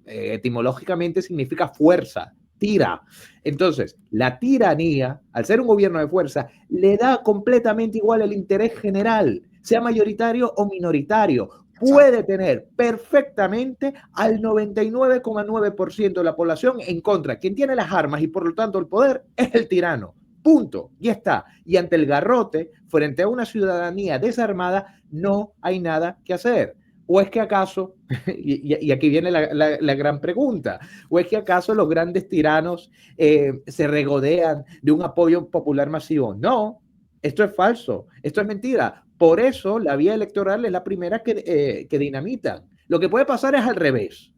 Etimológicamente significa fuerza, tira. Entonces, la tiranía, al ser un gobierno de fuerza, le da completamente igual el interés general, sea mayoritario o minoritario. Puede tener perfectamente al 99,9% de la población en contra. Quien tiene las armas y por lo tanto el poder es el tirano. Punto. Ya está. Y ante el garrote, frente a una ciudadanía desarmada, no hay nada que hacer. ¿O es que acaso, y aquí viene la gran pregunta, o es que acaso los grandes tiranos se regodean de un apoyo popular masivo? No, esto es falso, esto es mentira. Por eso la vía electoral es la primera que dinamitan. Lo que puede pasar es al revés,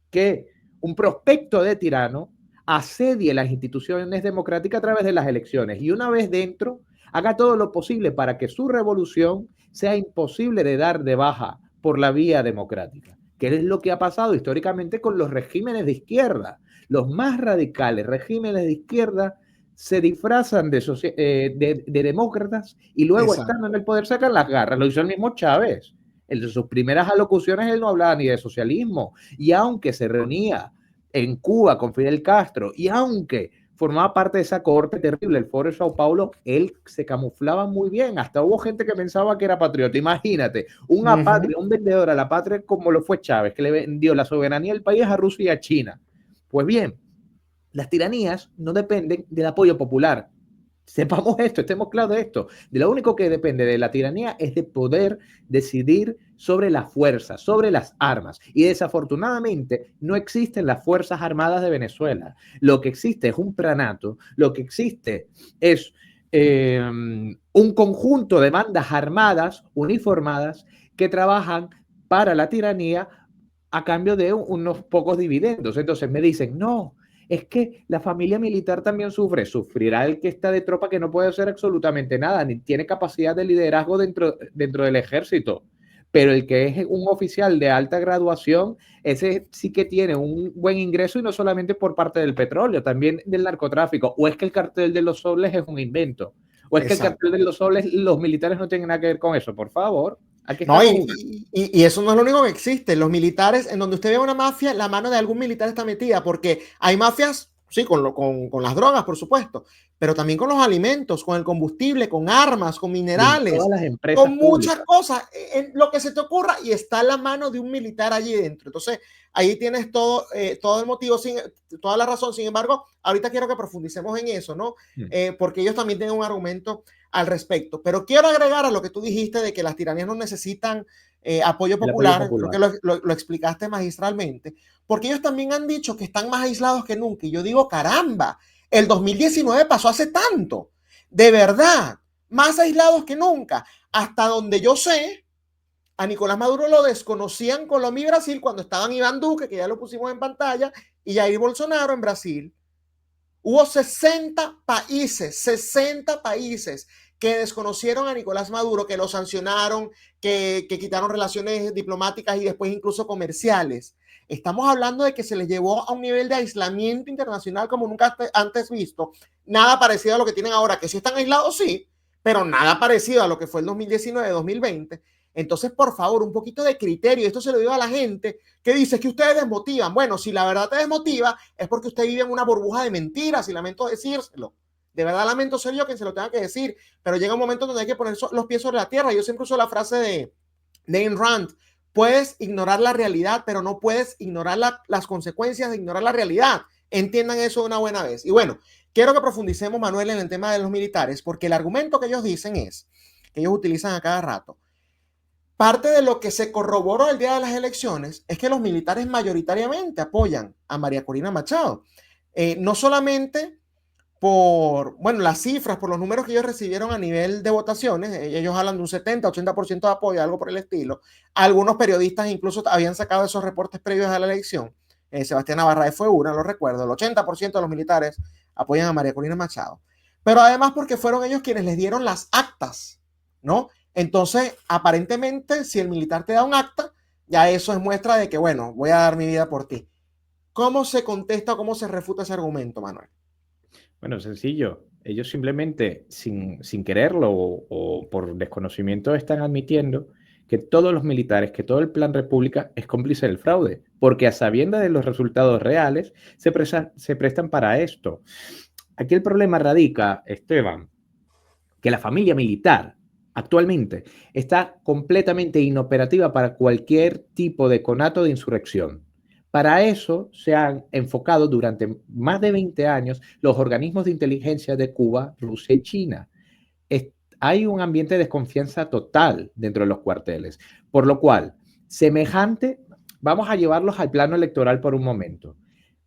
que un prospecto de tirano asedie las instituciones democráticas a través de las elecciones y una vez dentro haga todo lo posible para que su revolución sea imposible de dar de baja por la vía democrática, que es lo que ha pasado históricamente con los regímenes de izquierda. Los más radicales regímenes de izquierda se disfrazan de demócratas y luego estando en el poder sacan las garras. Lo hizo el mismo Chávez. En sus primeras alocuciones él no hablaba ni de socialismo y aunque se reunía en Cuba con Fidel Castro, y aunque formaba parte de esa corte terrible, el Foro de Sao Paulo, él se camuflaba muy bien. Hasta hubo gente que pensaba que era patriota. Imagínate, un apátrida, un vendedor a la patria como lo fue Chávez, que le vendió la soberanía del país a Rusia y a China. Pues bien, las tiranías no dependen del apoyo popular. Sepamos esto, estemos claros de esto. De lo único que depende de la tiranía es de poder decidir sobre la fuerza, sobre las armas. Y desafortunadamente no existen las Fuerzas Armadas de Venezuela. Lo que existe es un pranato, lo que existe es un conjunto de bandas armadas, uniformadas, que trabajan para la tiranía a cambio de unos pocos dividendos. Entonces me dicen, no, es que la familia militar también sufre. Sufrirá el que está de tropa, que no puede hacer absolutamente nada, ni tiene capacidad de liderazgo dentro del ejército. Pero el que es un oficial de alta graduación, ese sí que tiene un buen ingreso, y no solamente por parte del petróleo, también del narcotráfico. O es que el cartel de los soles es un invento. O es que el cartel de los soles, los militares no tienen nada que ver con eso. Por favor. No, y eso no es lo único que existe. Los militares, en donde usted ve una mafia, la mano de algún militar está metida, porque hay mafias, sí, con las drogas, por supuesto, pero también con los alimentos, con el combustible, con armas, con minerales, con muchas cosas, en lo que se te ocurra, y está la mano de un militar allí dentro. Entonces, ahí tienes todo el motivo, toda la razón. Sin embargo, ahorita quiero que profundicemos en eso, ¿no? Porque ellos también tienen un argumento al respecto. Pero quiero agregar a lo que tú dijiste de que las tiranías no necesitan apoyo popular. Creo que lo explicaste magistralmente, porque ellos también han dicho que están más aislados que nunca. Y yo digo, caramba, el 2019 pasó hace tanto, de verdad, más aislados que nunca. Hasta donde yo sé, a Nicolás Maduro lo desconocían Colombia y Brasil cuando estaban Iván Duque, que ya lo pusimos en pantalla, y Jair Bolsonaro en Brasil. Hubo 60 países que desconocieron a Nicolás Maduro, que lo sancionaron, que quitaron relaciones diplomáticas y después incluso comerciales. Estamos hablando de que se les llevó a un nivel de aislamiento internacional como nunca antes visto. Nada parecido a lo que tienen ahora, que sí están aislados, sí, pero nada parecido a lo que fue el 2019-2020. Entonces, por favor, un poquito de criterio. Esto se lo digo a la gente que dice que ustedes desmotivan. Bueno, si la verdad te desmotiva, es porque usted vive en una burbuja de mentiras, y lamento decírselo. De verdad lamento ser yo quien se lo tenga que decir, pero llega un momento donde hay que poner los pies sobre la tierra. Yo siempre uso la frase de Ayn Rand: puedes ignorar la realidad, pero no puedes ignorar las consecuencias de ignorar la realidad. Entiendan eso de una buena vez. Y bueno, quiero que profundicemos, Manuel, en el tema de los militares, porque el argumento que ellos dicen es, que ellos utilizan a cada rato, parte de lo que se corroboró el día de las elecciones es que los militares mayoritariamente apoyan a María Corina Machado. No solamente por, bueno, las cifras, por los números que ellos recibieron a nivel de votaciones. Ellos hablan de un 70-80% de apoyo, algo por el estilo. Algunos periodistas incluso habían sacado esos reportes previos a la elección. Sebastián Navarrete fue una, lo recuerdo. El 80% de los militares apoyan a María Corina Machado. Pero además porque fueron ellos quienes les dieron las actas, ¿no? Entonces, aparentemente, si el militar te da un acta, ya eso es muestra de que, bueno, voy a dar mi vida por ti. ¿Cómo se contesta o cómo se refuta ese argumento, Manuel? Bueno, sencillo. Ellos simplemente, sin quererlo o por desconocimiento, están admitiendo que todos los militares, que todo el Plan República es cómplice del fraude, porque a sabiendas de los resultados reales se prestan para esto. Aquí el problema radica, Esteban, que la familia militar actualmente está completamente inoperativa para cualquier tipo de conato de insurrección. Para eso se han enfocado durante más de 20 años los organismos de inteligencia de Cuba, Rusia y China. Hay un ambiente de desconfianza total dentro de los cuarteles, por lo cual, vamos a llevarlos al plano electoral por un momento.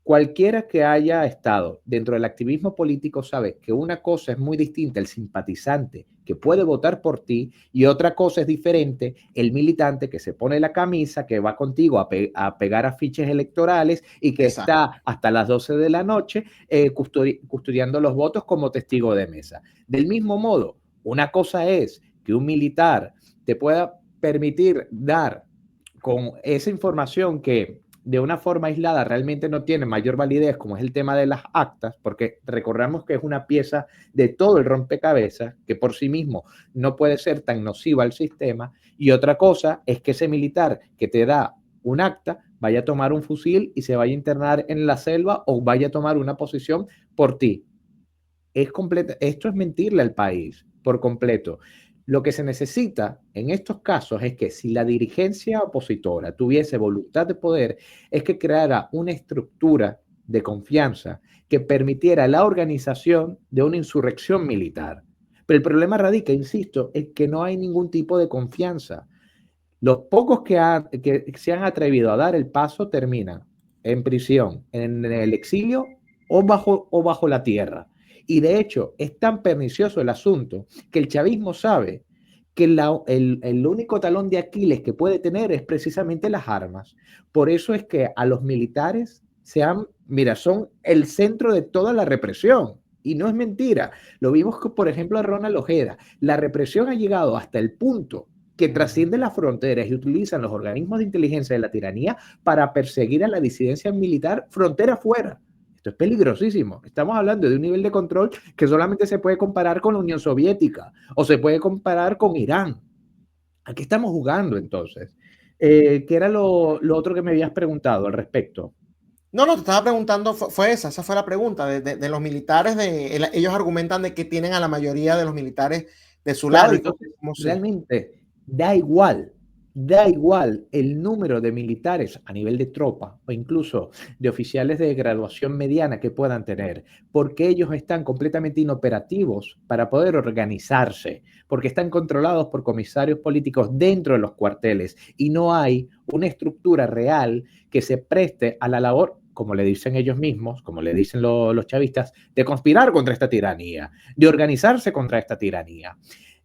Cualquiera que haya estado dentro del activismo político sabe que una cosa es muy distinta el simpatizante que puede votar por ti, y otra cosa es diferente el militante que se pone la camisa, que va contigo a pegar afiches electorales y que está hasta las 12 de la noche custodiando los votos como testigo de mesa. Del mismo modo, una cosa es que un militar te pueda permitir dar con esa información que de una forma aislada realmente no tiene mayor validez, como es el tema de las actas, porque recordamos que es una pieza de todo el rompecabezas que por sí mismo no puede ser tan nociva al sistema. Y otra cosa es que ese militar que te da un acta vaya a tomar un fusil y se vaya a internar en la selva o vaya a tomar una posición por ti. Esto es mentirle al país por completo. Lo que se necesita en estos casos es que si la dirigencia opositora tuviese voluntad de poder, es que creara una estructura de confianza que permitiera la organización de una insurrección militar. Pero el problema radica, insisto, en que no hay ningún tipo de confianza. Los pocos que se han atrevido a dar el paso terminan en prisión, en el exilio o bajo la tierra. Y de hecho, es tan pernicioso el asunto que el chavismo sabe que el único talón de Aquiles que puede tener es precisamente las armas. Por eso es que a los militares son el centro de toda la represión. Y no es mentira. Lo vimos, por ejemplo, a Ronald Ojeda. La represión ha llegado hasta el punto que trasciende las fronteras y utilizan los organismos de inteligencia de la tiranía para perseguir a la disidencia militar frontera afuera. Esto es peligrosísimo. Estamos hablando de un nivel de control que solamente se puede comparar con la Unión Soviética o se puede comparar con Irán. ¿A qué estamos jugando entonces? ¿Qué era lo otro que me habías preguntado al respecto? No, te estaba preguntando, esa fue la pregunta, de los militares, ellos argumentan de que tienen a la mayoría de los militares de su lado. Entonces, realmente da igual el número de militares a nivel de tropa o incluso de oficiales de graduación mediana que puedan tener, porque ellos están completamente inoperativos para poder organizarse, porque están controlados por comisarios políticos dentro de los cuarteles y no hay una estructura real que se preste a la labor, como le dicen ellos mismos, como le dicen los chavistas, de conspirar contra esta tiranía, de organizarse contra esta tiranía.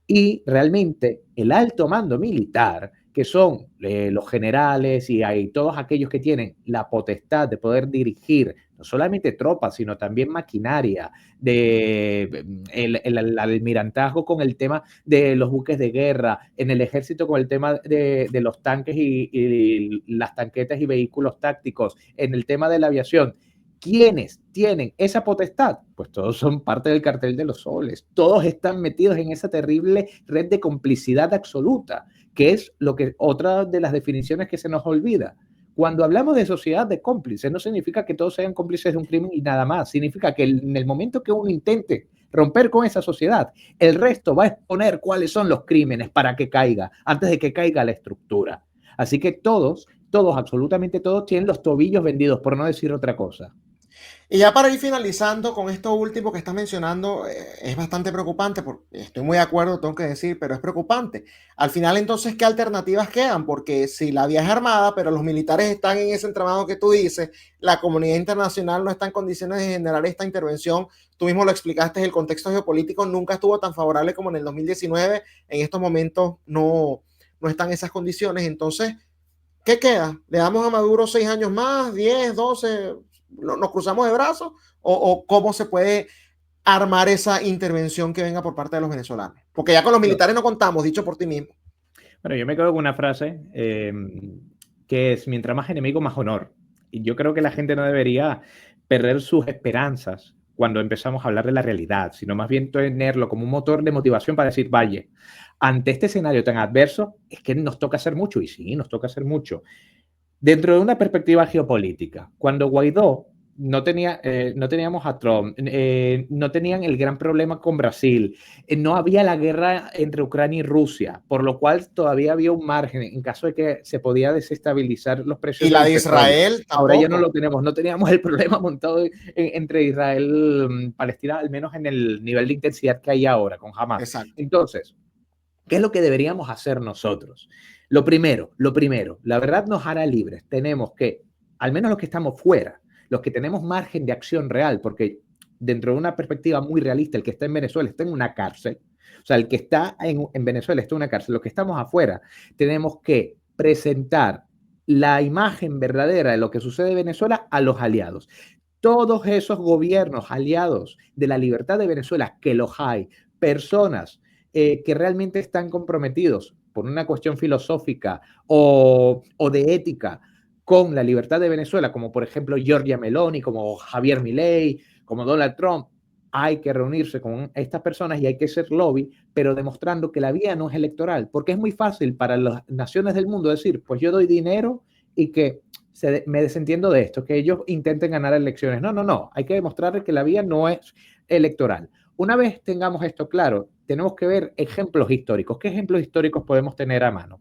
Y realmente el alto mando militar, que son los generales y hay todos aquellos que tienen la potestad de poder dirigir no solamente tropas, sino también maquinaria, el almirantazgo con el tema de los buques de guerra, en el ejército con el tema de los tanques y las tanquetas y vehículos tácticos, en el tema de la aviación. ¿Quiénes tienen esa potestad? Pues todos son parte del cartel de los soles. Todos están metidos en esa terrible red de complicidad absoluta, que es otra de las definiciones que se nos olvida. Cuando hablamos de sociedad de cómplices, no significa que todos sean cómplices de un crimen y nada más. Significa que en el momento que uno intente romper con esa sociedad, el resto va a exponer cuáles son los crímenes para que caiga, antes de que caiga la estructura. Así que todos, absolutamente todos, tienen los tobillos vendidos, por no decir otra cosa. Y ya para ir finalizando con esto último que estás mencionando, es bastante preocupante, porque estoy muy de acuerdo, tengo que decir, pero es preocupante. Al final, entonces, ¿qué alternativas quedan? Porque si la vía es armada, pero los militares están en ese entramado que tú dices, la comunidad internacional no está en condiciones de generar esta intervención. Tú mismo lo explicaste, el contexto geopolítico nunca estuvo tan favorable como en el 2019. En estos momentos no están esas condiciones. Entonces, ¿qué queda? ¿Le damos a Maduro 6 años más, 10, 12? ¿Nos cruzamos de brazos? ¿O cómo se puede armar esa intervención que venga por parte de los venezolanos? Porque ya con los militares no contamos, dicho por ti mismo. Bueno, yo me quedo con una frase que es: mientras más enemigo, más honor. Y yo creo que la gente no debería perder sus esperanzas cuando empezamos a hablar de la realidad, sino más bien tenerlo como un motor de motivación para decir, vaya, ante este escenario tan adverso, es que nos toca hacer mucho. Y sí, nos toca hacer mucho. Dentro de una perspectiva geopolítica, cuando Guaidó no teníamos a Trump, no tenían el gran problema con Brasil, no había la guerra entre Ucrania y Rusia, por lo cual todavía había un margen en caso de que se podía desestabilizar los precios. Y la de Israel tampoco. Ahora ya no lo tenemos, no teníamos el problema montado entre Israel y Palestina, al menos en el nivel de intensidad que hay ahora con Hamas. Exacto. Entonces, ¿qué es lo que deberíamos hacer nosotros? Lo primero, la verdad nos hará libres. Tenemos que, al menos los que estamos fuera, los que tenemos margen de acción real, porque dentro de una perspectiva muy realista, el que está en Venezuela está en una cárcel. O sea, el que está en Venezuela está en una cárcel. Los que estamos afuera tenemos que presentar la imagen verdadera de lo que sucede en Venezuela a los aliados. Todos esos gobiernos aliados de la libertad de Venezuela, que los hay, personas que realmente están comprometidos por una cuestión filosófica o de ética con la libertad de Venezuela, como por ejemplo Giorgia Meloni, como Javier Milei, como Donald Trump, hay que reunirse con estas personas y hay que hacer lobby, pero demostrando que la vía no es electoral, porque es muy fácil para las naciones del mundo decir, pues yo doy dinero y que me desentiendo de esto, que ellos intenten ganar elecciones. No, no, no. Hay que demostrar que la vía no es electoral. Una vez tengamos esto claro, tenemos que ver ejemplos históricos. ¿Qué ejemplos históricos podemos tener a mano?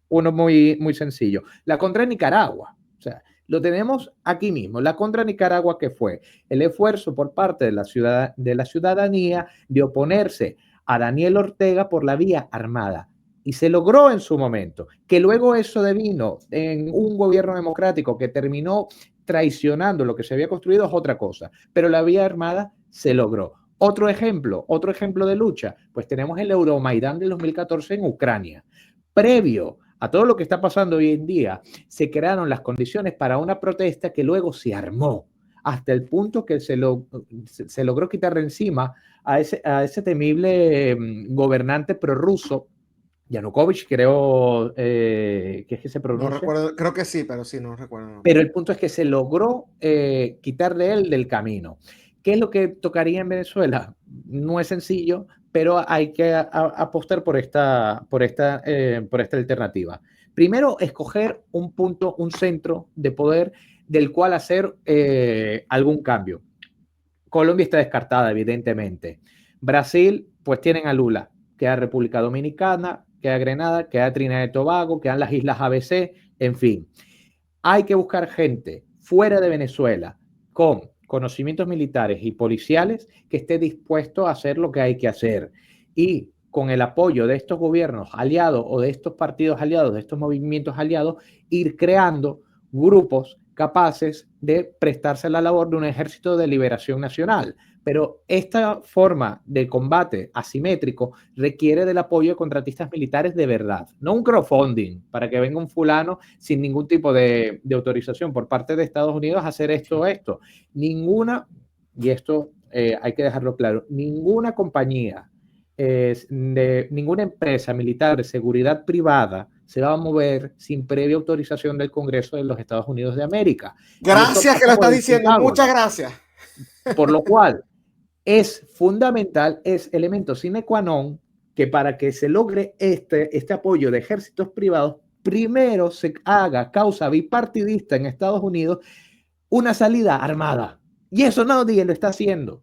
Uno muy, muy sencillo. La contra Nicaragua. O sea, lo tenemos aquí mismo. La contra Nicaragua, que fue el esfuerzo por parte de la ciudadanía de oponerse a Daniel Ortega por la vía armada. Y se logró en su momento. Que luego eso devino en un gobierno democrático que terminó traicionando lo que se había construido es otra cosa. Pero la vía armada se logró. Otro ejemplo de lucha, pues tenemos el Euromaidán del 2014 en Ucrania. Previo a todo lo que está pasando hoy en día, se crearon las condiciones para una protesta que luego se armó hasta el punto que se logró quitar de encima a ese temible gobernante prorruso, Yanukovych, creo que es que se pronuncia. No recuerdo, creo que sí, pero sí, no recuerdo. Pero el punto es que se logró quitar de él del camino. ¿Qué es lo que tocaría en Venezuela? No es sencillo, pero hay que apostar por esta alternativa. Primero, escoger un punto, un centro de poder del cual hacer algún cambio. Colombia está descartada, evidentemente. Brasil, pues tienen a Lula, queda República Dominicana, queda Grenada, queda Trinidad y Tobago, quedan las Islas ABC, en fin. Hay que buscar gente fuera de Venezuela con conocimientos militares y policiales que esté dispuesto a hacer lo que hay que hacer. Y con el apoyo de estos gobiernos aliados o de estos partidos aliados, de estos movimientos aliados, ir creando grupos capaces de prestarse a la labor de un ejército de liberación nacional. Pero esta forma de combate asimétrico requiere del apoyo de contratistas militares de verdad, no un crowdfunding para que venga un fulano sin ningún tipo de autorización por parte de Estados Unidos a hacer esto. Ninguna, y esto hay que dejarlo claro, ninguna compañía, ninguna empresa militar de seguridad privada se va a mover sin previa autorización del Congreso de los Estados Unidos de América. Gracias que lo estás diciendo, muchas gracias. Por lo cual, es fundamental, es elemento sine qua non que para que se logre este apoyo de ejércitos privados, primero se haga causa bipartidista en Estados Unidos una salida armada. Y eso nadie lo está haciendo.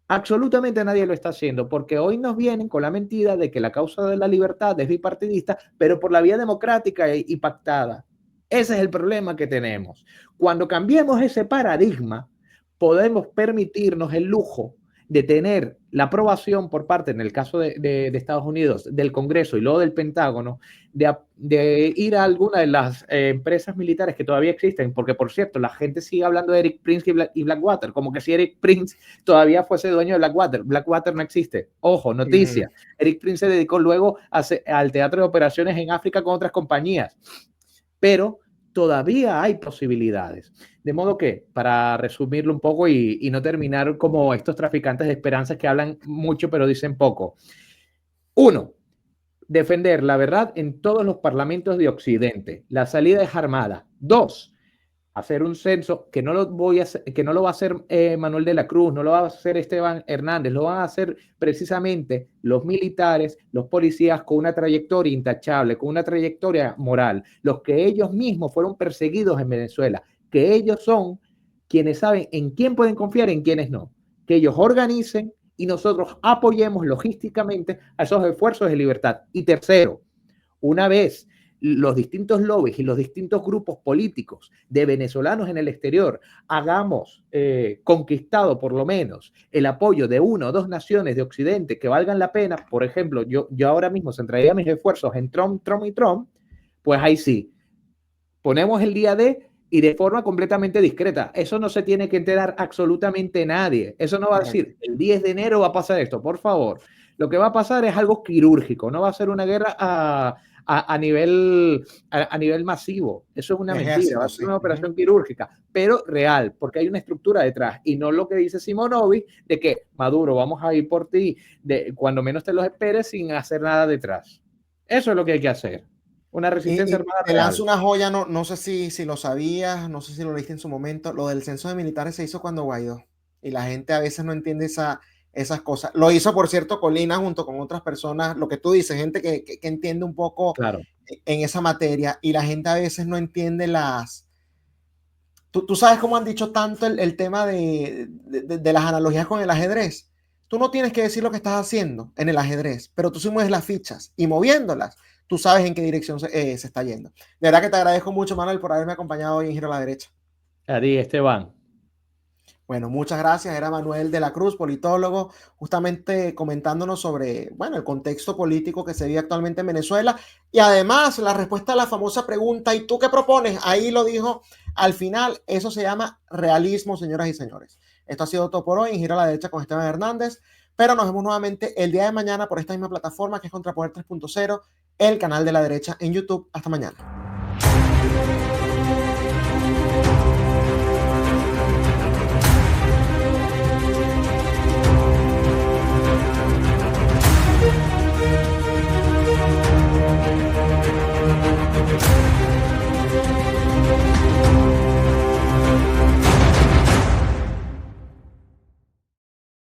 Absolutamente nadie lo está haciendo, porque hoy nos vienen con la mentira de que la causa de la libertad es bipartidista, pero por la vía democrática y pactada. Ese es el problema que tenemos. Cuando cambiemos ese paradigma, podemos permitirnos el lujo de tener la aprobación por parte, en el caso de Estados Unidos, del Congreso y luego del Pentágono, de ir a alguna de las empresas militares que todavía existen, porque por cierto, la gente sigue hablando de Eric Prince y Blackwater, como que si Eric Prince todavía fuese dueño de Blackwater. Blackwater no existe. Ojo, noticia. Eric Prince se dedicó luego al teatro de operaciones en África con otras compañías, pero todavía hay posibilidades. De modo que, para resumirlo un poco y no terminar como estos traficantes de esperanzas que hablan mucho pero dicen poco. 1. Defender la verdad en todos los parlamentos de Occidente. La salida es armada. 2. Hacer un censo que no lo va a hacer Manuel de la Cruz, no lo va a hacer Esteban Hernández, lo van a hacer precisamente los militares, los policías con una trayectoria intachable, con una trayectoria moral, los que ellos mismos fueron perseguidos en Venezuela, que ellos son quienes saben en quién pueden confiar y en quiénes no, que ellos organicen y nosotros apoyemos logísticamente a esos esfuerzos de libertad. Y tercero, una vez los distintos lobbies y los distintos grupos políticos de venezolanos en el exterior hagamos conquistado por lo menos el apoyo de una o dos naciones de Occidente que valgan la pena, por ejemplo, yo ahora mismo centraría mis esfuerzos en Trump, pues ahí sí, ponemos el día D y de forma completamente discreta. Eso no se tiene que enterar absolutamente nadie. Eso no va a decir, el 10 de enero va a pasar esto, por favor. Lo que va a pasar es algo quirúrgico, no va a ser una guerra a nivel masivo. Eso es una mentira, va a ser una operación quirúrgica, pero real, porque hay una estructura detrás y no lo que dice Simonovic de que Maduro, vamos a ir por ti cuando menos te los esperes sin hacer nada detrás. Eso es lo que hay que hacer. Una resistencia armada. Te lanzo una joya, no sé si lo sabías, no sé si lo leíste en su momento. Lo del censo de militares se hizo cuando Guaidó y la gente a veces no entiende esas cosas. Lo hizo, por cierto, Colina junto con otras personas, lo que tú dices, gente que entiende un poco claro. en esa materia, y la gente a veces no entiende Tú sabes cómo han dicho tanto el tema de las analogías con el ajedrez. Tú no tienes que decir lo que estás haciendo en el ajedrez, pero tú sí mueves las fichas y moviéndolas, tú sabes en qué dirección se está yendo. De verdad que te agradezco mucho, Manuel, por haberme acompañado hoy en Giro a la Derecha. A ti, Esteban. Bueno, muchas gracias. Era Manuel de la Cruz, politólogo, justamente comentándonos sobre, bueno, el contexto político que se vive actualmente en Venezuela y además la respuesta a la famosa pregunta, ¿y tú qué propones? Ahí lo dijo al final. Eso se llama realismo, señoras y señores. Esto ha sido todo por hoy en Giro a la Derecha con Esteban Hernández, pero nos vemos nuevamente el día de mañana por esta misma plataforma que es Contrapoder 3.0, el canal de la derecha en YouTube. Hasta mañana.